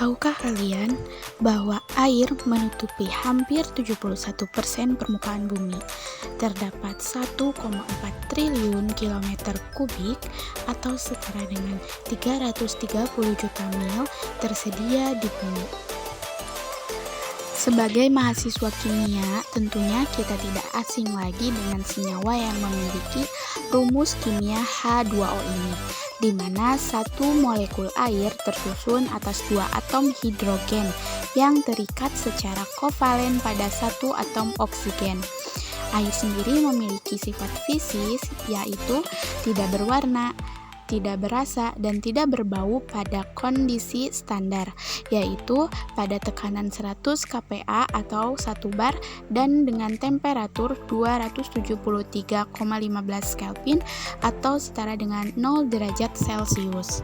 Tahukah kalian bahwa air menutupi hampir 71% permukaan bumi? Terdapat 1,4 triliun kilometer kubik atau setara dengan 330 juta mil tersedia di bumi. Sebagai mahasiswa kimia, tentunya kita tidak asing lagi dengan senyawa yang memiliki rumus kimia H2O ini, di mana satu molekul air tersusun atas dua atom hidrogen yang terikat secara kovalen pada satu atom oksigen. Air sendiri memiliki sifat fisis, yaitu tidak berwarna, tidak berasa, dan tidak berbau pada kondisi standar, yaitu pada tekanan 100 kPa atau 1 bar dan dengan temperatur 273,15 Kelvin atau setara dengan 0 derajat Celcius.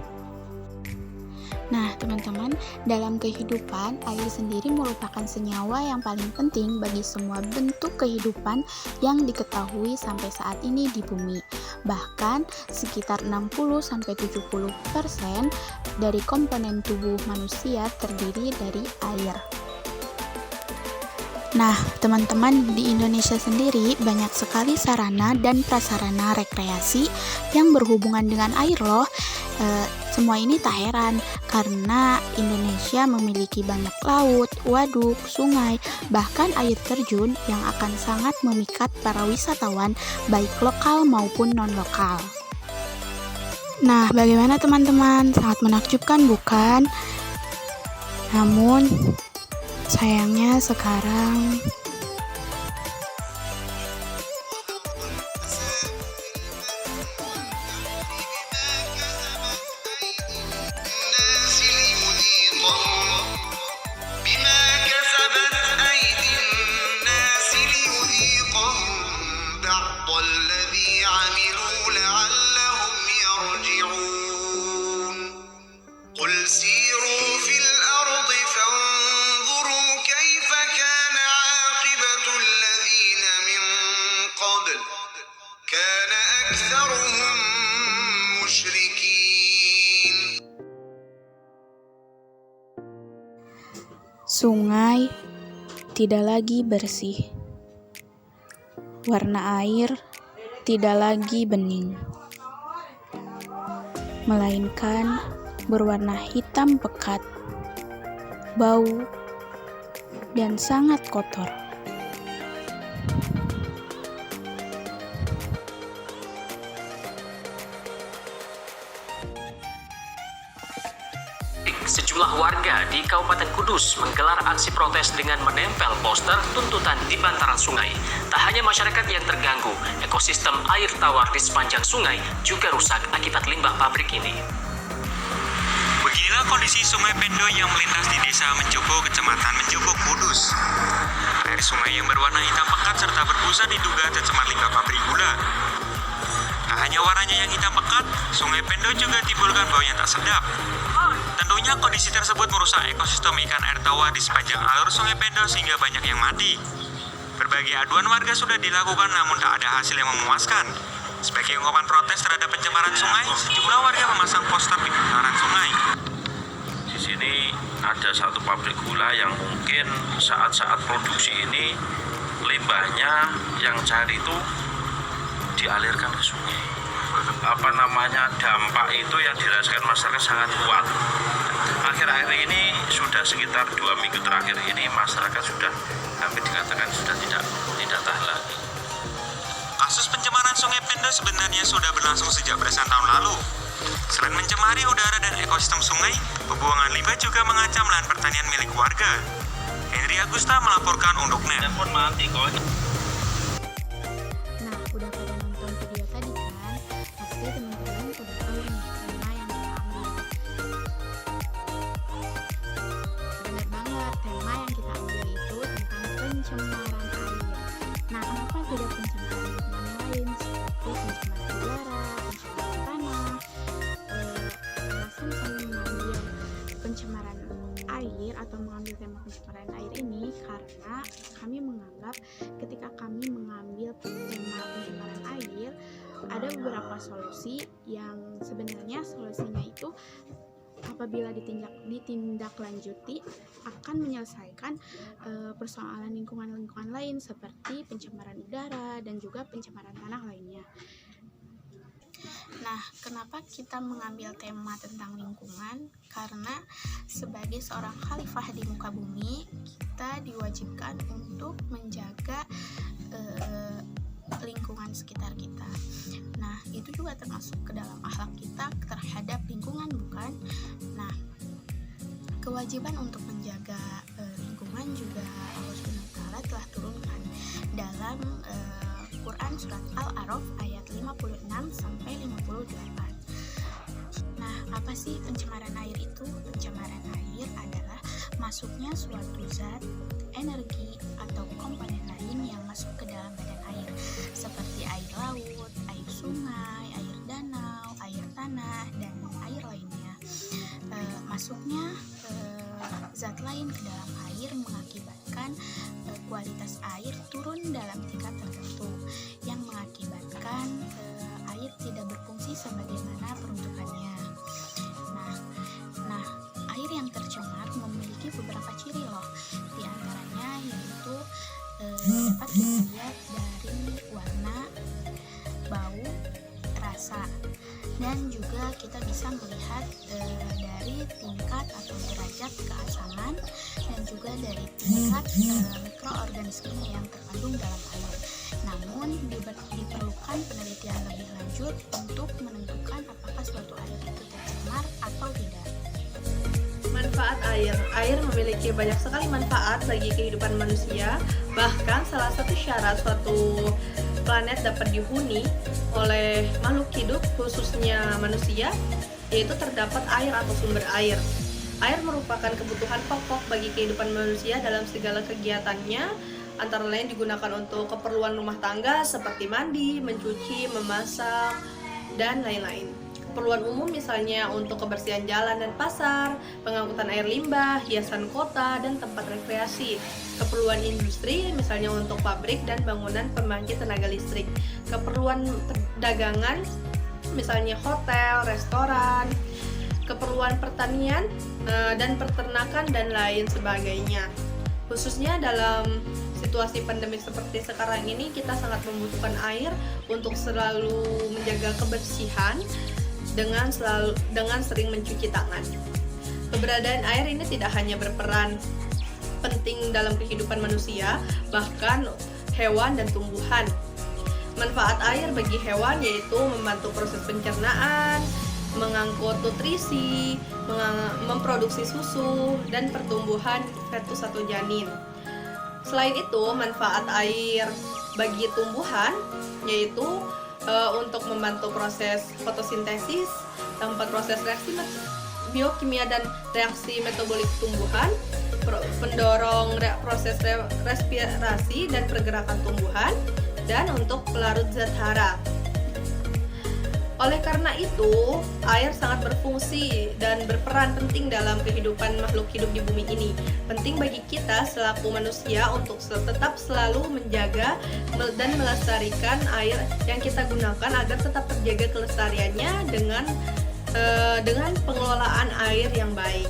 Nah, teman-teman, dalam kehidupan, air sendiri merupakan senyawa yang paling penting bagi semua bentuk kehidupan yang diketahui sampai saat ini di bumi. Bahkan, sekitar 60-70% dari komponen tubuh manusia terdiri dari air. Nah, teman-teman, di Indonesia sendiri banyak sekali sarana dan prasarana rekreasi yang berhubungan dengan air loh. Semua ini tak heran karena Indonesia memiliki banyak laut, waduk, sungai, bahkan air terjun yang akan sangat memikat para wisatawan baik lokal maupun non-lokal. Nah, bagaimana teman-teman? Sangat menakjubkan bukan? Namun, sayangnya sekarang sungai tidak lagi bersih, warna air tidak lagi bening, melainkan berwarna hitam pekat, bau, dan sangat kotor. Sejumlah warga di Kabupaten Kudus menggelar aksi protes dengan menempel poster tuntutan di bantaran sungai. Tak hanya masyarakat yang terganggu, ekosistem air tawar di sepanjang sungai juga rusak akibat limbah pabrik ini. Beginilah kondisi Sungai Pendo yang melintas di Desa Menjogo, Kecamatan Menjogo, Kudus. Air sungai yang berwarna hitam pekat serta berbusa diduga tercemar limbah pabrik gula. Tak hanya warnanya yang hitam pekat, Sungai Pendo juga timbulkan bau yang tak sedap. Tentunya kondisi tersebut merusak ekosistem ikan air tawar di sepanjang alur Sungai Pendo sehingga banyak yang mati. Berbagai aduan warga sudah dilakukan namun tak ada hasil yang memuaskan. Sebagai ungkapan protes terhadap pencemaran sungai, sejumlah warga memasang poster di bantaran sungai. Di sini ada satu pabrik gula yang mungkin saat-saat produksi ini limbahnya yang cari itu dialirkan ke sungai. Dampak itu yang dirasakan masyarakat sangat kuat. Akhir-akhir ini sudah sekitar 2 minggu terakhir ini masyarakat sudah hampir dikatakan sudah tidak tahan lagi. Kasus pencemaran Sungai Pendo sebenarnya sudah berlangsung sejak belasan tahun lalu. Selain mencemari udara dan ekosistem sungai, pembuangan limbah juga mengancam lahan pertanian milik warga. Henry Agusta melaporkan untuk NET. Telepon mati kok. Nah, udah pada nonton video tadi kan? Pasti teman-teman udah tahu nih tema yang kita ambil. Bener banget, tema yang kita ambil itu tentang pencemaran air. Nah, kenapa tidak pencemaran lingkungan lain seperti pencemaran udara, pencemaran tanah? Alasan kami mengambil pencemaran air atau mengambil tema pencemaran air ini karena kami menganggap ketika kami mengambil tema pencemaran air ada beberapa solusi yang sebenarnya solusinya itu apabila ditindaklanjuti akan menyelesaikan persoalan lingkungan lain seperti pencemaran udara dan juga pencemaran tanah lainnya. Nah, kenapa kita mengambil tema tentang lingkungan? Karena sebagai seorang khalifah di muka bumi, kita diwajibkan untuk menjaga lingkungan sekitar kita. Nah, itu juga termasuk ke dalam akhlak kita terhadap lingkungan, bukan? Nah, kewajiban untuk menjaga lingkungan juga Allah SWT telah turunkan dalam Quran surat Al-A'raf ayat 56 sampai 58. Nah, apa sih pencemaran air itu? Pencemaran air adalah masuknya suatu zat, energi, atau komponen lain yang masuk ke dalam badan air, seperti air laut, air sungai, air danau, air tanah, dan air lainnya. Masuknya zat lain ke dalam air mengakibatkan kualitas air turun dalam tingkat tertentu, yang mengakibatkan air tidak berfungsi sebagaimana peruntukannya. Nah, air yang tercemar memiliki beberapa ciri loh. Di antaranya yaitu dapat kita lihat dari warna, bau, rasa, dan juga kita bisa melihat dari tingkat atau derajat keasaman dan juga dari tingkat mikroorganisme yang terkandung dalam air. Namun diperlukan penelitian lebih lanjut untuk menentukan apakah suatu air itu tercemar atau tidak. Manfaat air. Air memiliki banyak sekali manfaat bagi kehidupan manusia. Bahkan salah satu syarat suatu planet dapat dihuni oleh makhluk hidup, khususnya manusia, yaitu terdapat air atau sumber air. Air merupakan kebutuhan pokok bagi kehidupan manusia dalam segala kegiatannya, antara lain digunakan untuk keperluan rumah tangga seperti mandi, mencuci, memasak, dan lain-lain. Keperluan umum misalnya untuk kebersihan jalan dan pasar, pengangkutan air limbah, hiasan kota, dan tempat rekreasi. Keperluan industri misalnya untuk pabrik dan bangunan pembangkit tenaga listrik. Keperluan perdagangan misalnya hotel, restoran. Keperluan pertanian dan peternakan dan lain sebagainya. Khususnya dalam situasi pandemi seperti sekarang ini, kita sangat membutuhkan air untuk selalu menjaga kebersihan dengan sering mencuci tangan. Keberadaan air ini tidak hanya berperan penting dalam kehidupan manusia, bahkan hewan dan tumbuhan. Manfaat air bagi hewan yaitu membantu proses pencernaan, mengangkut nutrisi, memproduksi susu, dan pertumbuhan fetus atau janin. Selain itu, manfaat air bagi tumbuhan yaitu untuk membantu proses fotosintesis, tempat proses reaksi biokimia dan reaksi metabolik tumbuhan, pendorong proses respirasi dan pergerakan tumbuhan, dan untuk pelarut zat hara. Oleh karena itu, air sangat berfungsi dan berperan penting dalam kehidupan makhluk hidup di bumi ini. Penting bagi kita selaku manusia untuk tetap selalu menjaga dan melestarikan air yang kita gunakan agar tetap terjaga kelestariannya dengan pengelolaan air yang baik.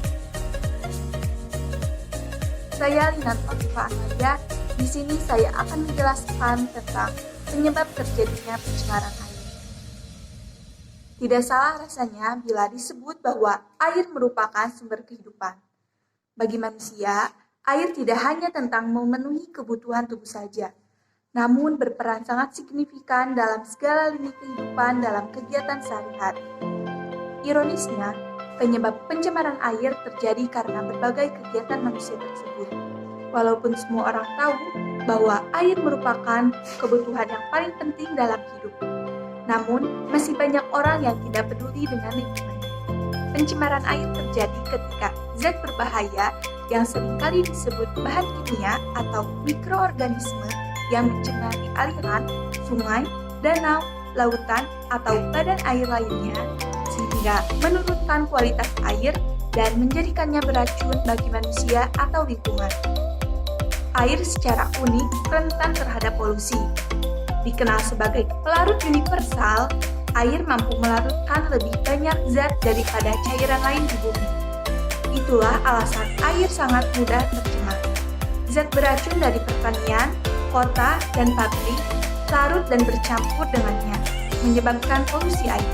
Saya Lina Fatima Amalia. Di sini saya akan menjelaskan tentang penyebab terjadinya pencemaran air. Tidak salah rasanya bila disebut bahwa air merupakan sumber kehidupan. Bagi manusia, air tidak hanya tentang memenuhi kebutuhan tubuh saja, namun berperan sangat signifikan dalam segala lini kehidupan dalam kegiatan sehari-hari. Ironisnya, penyebab pencemaran air terjadi karena berbagai kegiatan manusia tersebut. Walaupun semua orang tahu bahwa air merupakan kebutuhan yang paling penting dalam hidup, namun, masih banyak orang yang tidak peduli dengan lingkungan. Pencemaran air terjadi ketika zat berbahaya yang seringkali disebut bahan kimia atau mikroorganisme yang mencemari aliran, sungai, danau, lautan, atau badan air lainnya, sehingga menurunkan kualitas air dan menjadikannya beracun bagi manusia atau lingkungan. Air secara unik rentan terhadap polusi. Dikenal sebagai pelarut universal, air mampu melarutkan lebih banyak zat daripada cairan lain di bumi. Itulah alasan air sangat mudah tercemar. Zat beracun dari pertanian, kota, dan pabrik larut dan bercampur dengannya, menyebabkan polusi air.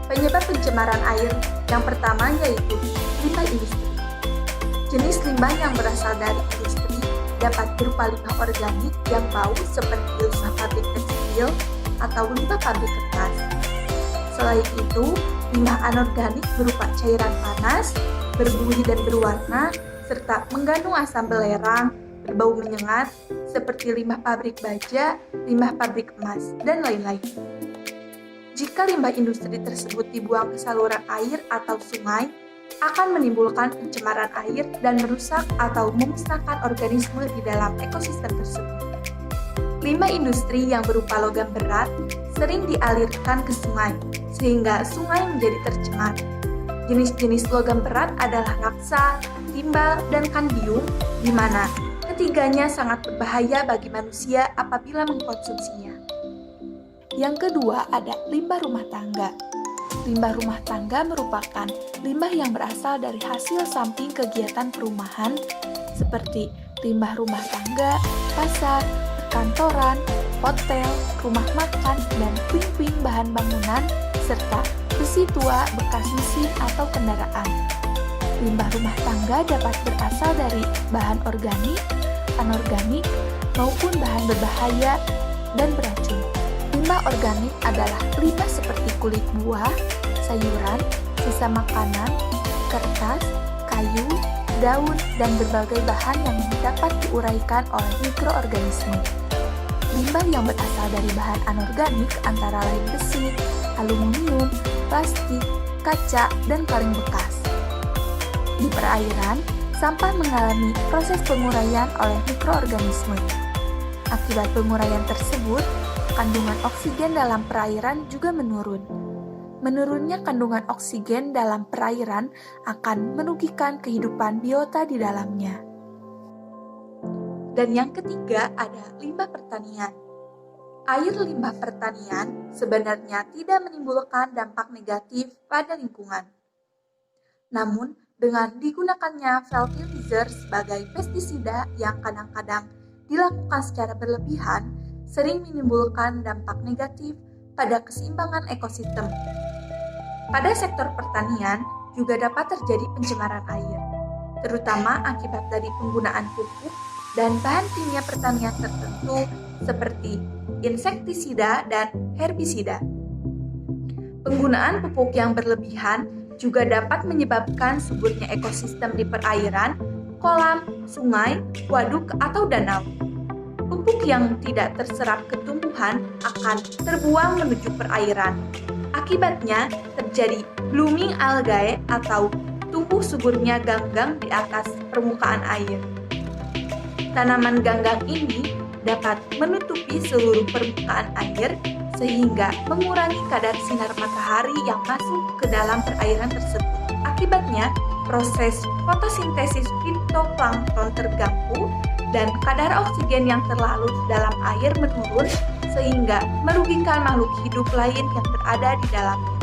Penyebab pencemaran air yang pertama yaitu limbah industri. Jenis limbah yang berasal dari industri dapat berupa limbah organik yang bau seperti limbah pabrik tekstil atau limbah pabrik kertas. Selain itu, limbah anorganik berupa cairan panas, berbuih dan berwarna, serta mengandung asam belerang, berbau menyengat, seperti limbah pabrik baja, limbah pabrik emas, dan lain-lain. Jika limbah industri tersebut dibuang ke saluran air atau sungai, akan menimbulkan pencemaran air dan merusak atau memusnahkan organisme di dalam ekosistem tersebut. Limbah industri yang berupa logam berat sering dialirkan ke sungai, sehingga sungai menjadi tercemar. Jenis-jenis logam berat adalah raksa, timbal, dan kadmium, di mana ketiganya sangat berbahaya bagi manusia apabila mengkonsumsinya. Yang kedua ada limbah rumah tangga. Limbah rumah tangga merupakan limbah yang berasal dari hasil samping kegiatan perumahan seperti limbah rumah tangga, pasar, perkantoran, hotel, rumah makan, dan puing-puing bahan bangunan, serta besi tua bekas mesin atau kendaraan. Limbah rumah tangga dapat berasal dari bahan organik, anorganik, maupun bahan berbahaya dan beracun. Limbah organik adalah limbah seperti kulit buah, sayuran, sisa makanan, kertas, kayu, daun, dan berbagai bahan yang dapat diuraikan oleh mikroorganisme. Limbah yang berasal dari bahan anorganik antara lain besi, aluminium, plastik, kaca, dan kaleng bekas. Di perairan, sampah mengalami proses penguraian oleh mikroorganisme. Akibat penguraian tersebut, kandungan oksigen dalam perairan juga menurun. Menurunnya kandungan oksigen dalam perairan akan merugikan kehidupan biota di dalamnya. Dan yang ketiga ada limbah pertanian. Air limbah pertanian sebenarnya tidak menimbulkan dampak negatif pada lingkungan. Namun, dengan digunakannya fertilizer sebagai pestisida yang kadang-kadang dilakukan secara berlebihan, sering menimbulkan dampak negatif pada keseimbangan ekosistem. Pada sektor pertanian juga dapat terjadi pencemaran air, terutama akibat dari penggunaan pupuk dan bahan kimia pertanian tertentu seperti insektisida dan herbisida. Penggunaan pupuk yang berlebihan juga dapat menyebabkan suburnya ekosistem di perairan, kolam, sungai, waduk, atau danau. Pupuk yang tidak terserap ke tumbuhan akan terbuang menuju perairan. Akibatnya terjadi blooming algae atau tumbuh suburnya ganggang di atas permukaan air. Tanaman ganggang ini dapat menutupi seluruh permukaan air sehingga mengurangi kadar sinar matahari yang masuk ke dalam perairan tersebut. Akibatnya, proses fotosintesis fitoplankton terganggu dan kadar oksigen yang terlarut dalam air menurun sehingga merugikan makhluk hidup lain yang berada di dalamnya.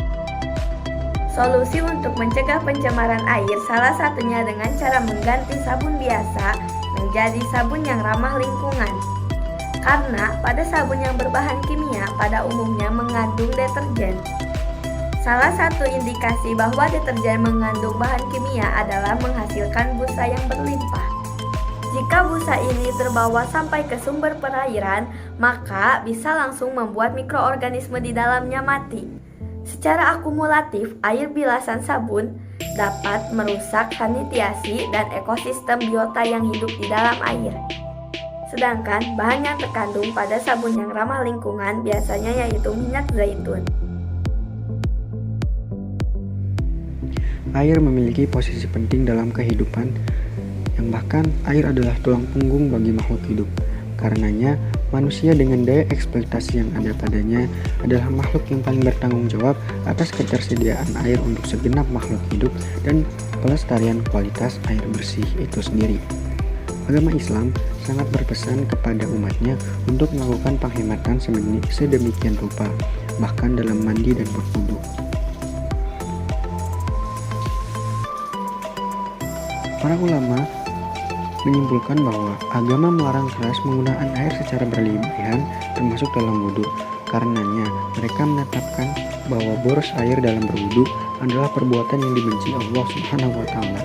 Solusi untuk mencegah pencemaran air salah satunya dengan cara mengganti sabun biasa menjadi sabun yang ramah lingkungan. Karena pada sabun yang berbahan kimia pada umumnya mengandung deterjen. Salah satu indikasi bahwa deterjen mengandung bahan kimia adalah menghasilkan busa yang berlimpah. Jika busa ini terbawa sampai ke sumber perairan, maka bisa langsung membuat mikroorganisme di dalamnya mati. Secara akumulatif, air bilasan sabun dapat merusak sanitasi dan ekosistem biota yang hidup di dalam air. Sedangkan bahan yang terkandung pada sabun yang ramah lingkungan biasanya yaitu minyak zaitun. Air memiliki posisi penting dalam kehidupan, yang bahkan air adalah tulang punggung bagi makhluk hidup. Karenanya, manusia dengan daya eksploitasi yang ada padanya adalah makhluk yang paling bertanggung jawab atas ketersediaan air untuk segenap makhluk hidup dan pelestarian kualitas air bersih itu sendiri. Agama Islam sangat berpesan kepada umatnya untuk melakukan penghematan sedemikian rupa, bahkan dalam mandi dan berwudu. Para ulama menyimpulkan bahwa agama melarang keras penggunaan air secara berlebihan termasuk dalam wudhu. Karenanya mereka menetapkan bahwa boros air dalam berwudhu adalah perbuatan yang dibenci Allah Subhanahu wa taala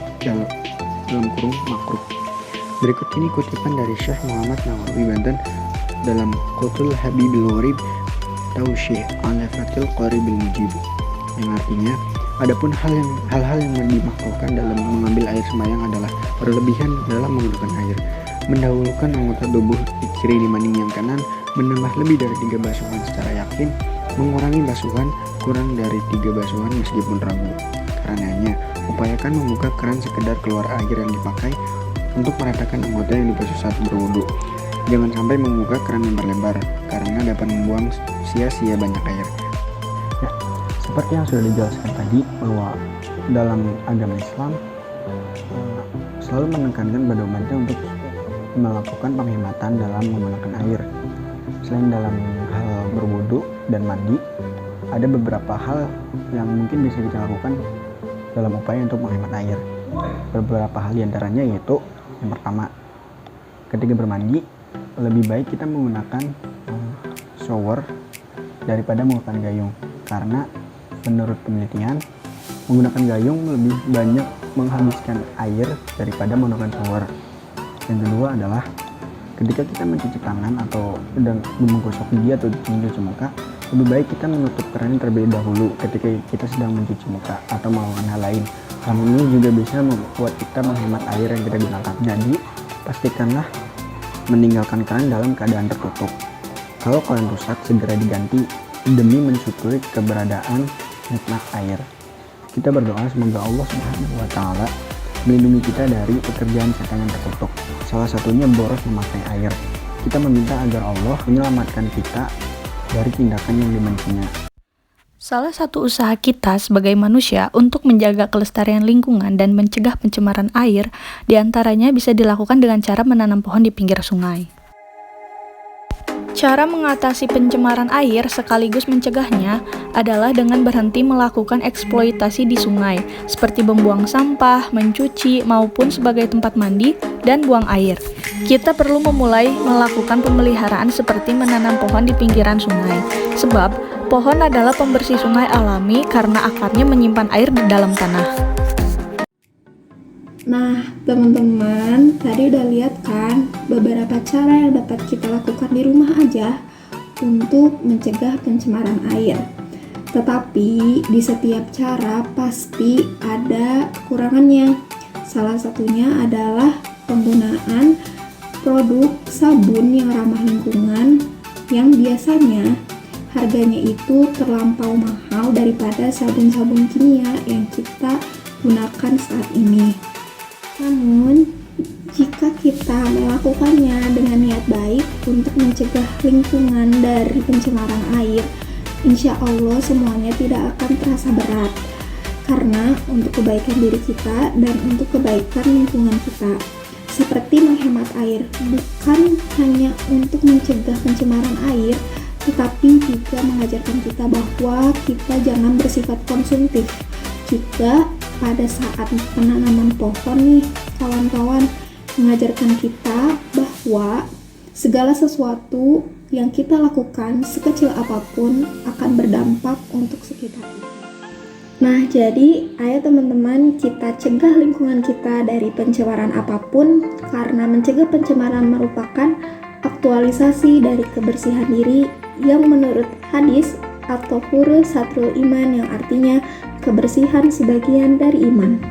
dalam kurung makruh. Berikut ini kutipan dari Syekh Muhammad Nawawi Banten dalam Qutul Habibil Gharib Tausyih ala Fatil Qaribil Mujib, yang artinya adapun hal-hal yang dimakruhkan dalam mengambil air sembahyang adalah berlebihan dalam menggunakan air, mendahulukan anggota tubuh di kiri dibanding yang kanan, menambah lebih dari 3 basuhan secara yakin, mengurangi basuhan kurang dari 3 basuhan meskipun ragu. Karenanya, upayakan membuka keran sekedar keluar air yang dipakai untuk meratakan anggota yang dibasuh saat berwudu. Jangan sampai membuka keran lebar-lebar karena dapat membuang sia-sia banyak air. Ya, seperti yang sudah dijelaskan tadi bahwa dalam agama Islam selalu menekankan pada umatnya untuk melakukan penghematan dalam menggunakan air. Selain dalam hal berwudu dan mandi, ada beberapa hal yang mungkin bisa kita lakukan dalam upaya untuk menghemat air. Beberapa hal diantaranya yaitu yang pertama, ketika bermandi lebih baik kita menggunakan shower daripada menggunakan gayung, karena menurut penelitian menggunakan gayung lebih banyak menghabiskan air daripada menggunakan shower. Yang kedua adalah ketika kita mencuci tangan atau sedang menggosok gigi atau mencuci muka, lebih baik kita menutup keran terlebih dahulu ketika kita sedang mencuci muka atau melakukan hal lain. Hal ini juga bisa membuat kita menghemat air yang kita gunakan. Jadi, pastikanlah meninggalkan keran dalam keadaan tertutup. Kalau keran rusak, segera diganti demi mensyukuri keberadaan nikmat air. Kita berdoa semoga Allah Subhanahu wa taala melindungi kita dari pekerjaan setan yang terkutuk. Salah satunya boros memakai air. Kita meminta agar Allah menyelamatkan kita dari tindakan yang dibencinya. Salah satu usaha kita sebagai manusia untuk menjaga kelestarian lingkungan dan mencegah pencemaran air diantaranya bisa dilakukan dengan cara menanam pohon di pinggir sungai. Cara mengatasi pencemaran air sekaligus mencegahnya adalah dengan berhenti melakukan eksploitasi di sungai, seperti membuang sampah, mencuci, maupun sebagai tempat mandi dan buang air. Kita perlu memulai melakukan pemeliharaan seperti menanam pohon di pinggiran sungai, sebab pohon adalah pembersih sungai alami karena akarnya menyimpan air di dalam tanah. Nah, teman-teman, tadi udah lihat kan beberapa cara yang dapat kita lakukan di rumah aja untuk mencegah pencemaran air. Tetapi di setiap cara pasti ada kekurangannya. Salah satunya adalah penggunaan produk sabun yang ramah lingkungan yang biasanya harganya itu terlampau mahal daripada sabun-sabun kimia yang kita gunakan saat ini. Namun, jika kita melakukannya dengan niat baik untuk mencegah lingkungan dari pencemaran air, insya Allah semuanya tidak akan terasa berat. Karena untuk kebaikan diri kita dan untuk kebaikan lingkungan kita. Seperti menghemat air, bukan hanya untuk mencegah pencemaran air, tetapi juga mengajarkan kita bahwa kita jangan bersifat konsumtif. Juga pada saat penanaman pohon nih, kawan-kawan, mengajarkan kita bahwa segala sesuatu yang kita lakukan sekecil apapun akan berdampak untuk sekitar kita. Nah, jadi ayo teman-teman kita cegah lingkungan kita dari pencemaran apapun, karena mencegah pencemaran merupakan aktualisasi dari kebersihan diri yang menurut hadis atau huru satrul iman, yang artinya kebersihan sebagian dari iman.